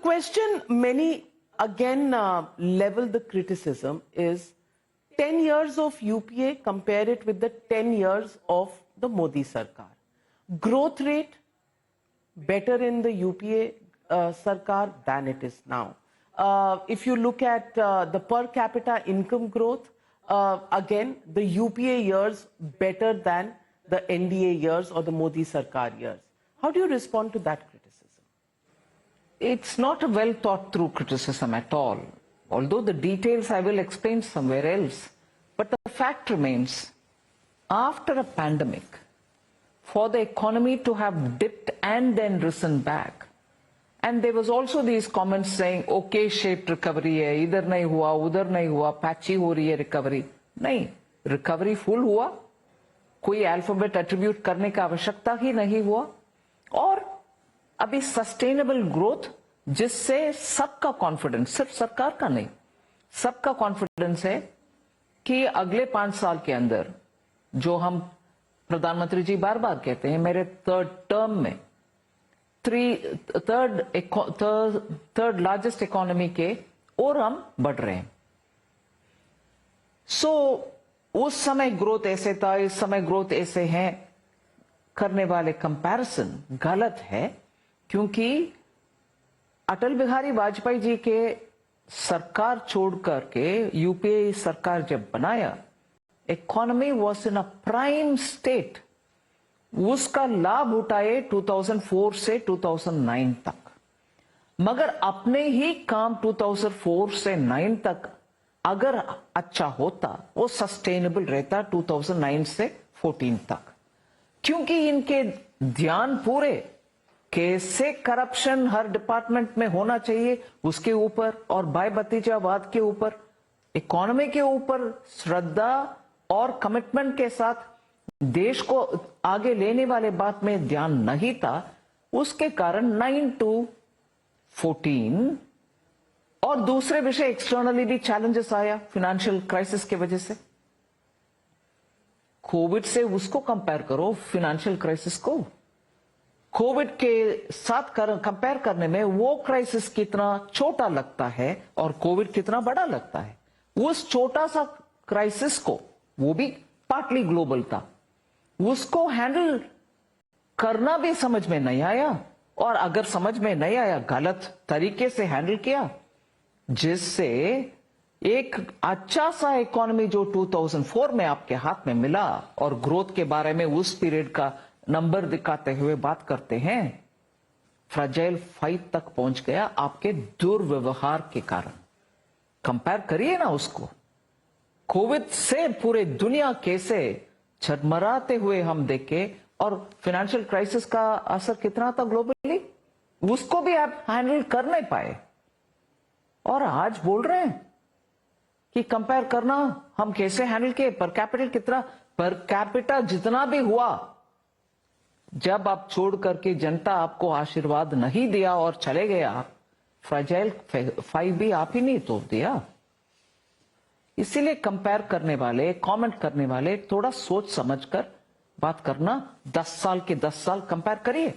question many again level the criticism is 10 years of UPA, compare it with the 10 years of the Modi Sarkar. Growth rate better in the UPA Sarkar than it is now. If you look at the per capita income growth, again, the UPA years better than the NDA years or the Modi Sarkar years. How do you respond to that criticism? It's not a well thought through criticism at all. Although the details I will explain somewhere else. But the fact remains, after a pandemic, for the economy to have dipped and then risen back, and there was also these comments saying, okay shaped recovery hai, idhar nahi hua, udhar nahi hua, patchy ho rahi hai recovery. Nahi, recovery full hua, कोई alphabet attribute करने का आवश्यकता ही नहीं हुआ, और अभी sustainable growth जिससे सबका कॉन्फिडेंस, सिर्फ सरकार का नहीं, सबका कॉन्फिडेंस है कि अगले 5 साल के अंदर, जो हम प्रधानमंत्री जी बार बार कहते हैं, मेरे थर्ड टर्म में थर्ड लार्जेस्ट इकोनॉमी के और हम बढ़ रहे हैं. उस समय ग्रोथ ऐसे था, इस समय ग्रोथ ऐसे हैं करने वाले कंपैरिजन गलत है, क्योंकि अटल बिहारी वाजपेयी जी के सरकार छोड़ करके यूपीए सरकार जब बनाया, economy was in a prime state. उसका लाभ उठाए 2004 से 2009 तक, मगर अपने ही काम 2004 से 9 तक अगर अच्छा होता, वो सस्टेनेबल रहता 2009 से 14 तक, क्योंकि इनके ध्यान पूरे कैसे करप्शन हर डिपार्टमेंट में होना चाहिए उसके ऊपर, और भाई भतीजावाद के ऊपर, इकोनॉमी के ऊपर श्रद्धा और कमिटमेंट के साथ देश को आगे लेने वाले बात में ध्यान नहीं था. उसके कारण 9 to 14 और दूसरे विषय एक्सटर्नली भी चैलेंजेस आया फाइनेंशियल क्राइसिस की वजह से. कोविड से उसको कंपेयर करो, फाइनेंशियल क्राइसिस को कोविड के साथ कंपेयर करने में वो क्राइसिस कितना छोटा लगता है और कोविड कितना बड़ा लगता है. उस छोटा सा क्राइसिस को, वो भी पार्टली ग्लोबल था, उसको हैंडल करना भी समझ में नहीं आया, और अगर समझ में नहीं आया गलत तरीके से हैंडल किया, जिससे एक अच्छा सा इकोनॉमी जो 2004 में आपके हाथ में मिला, और ग्रोथ के बारे में उस पीरियड का नंबर दिखाते हुए बात करते हैं, फ्रजाइल 5 तक पहुंच गया आपके दुर्व्यवहार के कारण. कंपेयर करिए ना उसको. कोविड से पूरे दुनिया कैसे झरमराते हुए हम देखे, और फाइनेंशियल क्राइसिस का असर कितना था ग्लोबली, उसको भी आप हैंडल कर नहीं पाए, और आज बोल रहे हैं कि कंपेयर करना हम कैसे हैंडल किए. पर कैपिटल कितना, पर कैपिटा जितना भी हुआ, जब आप छोड़ करके जनता आपको आशीर्वाद नहीं दिया और चले गया, फ्रजाइल 5 भी आप ही नहीं तोड़ दिया. इसीलिए कंपेयर करने वाले, कमेंट करने वाले थोड़ा सोच समझकर बात करना. 10 साल के 10 साल कंपेयर करिए.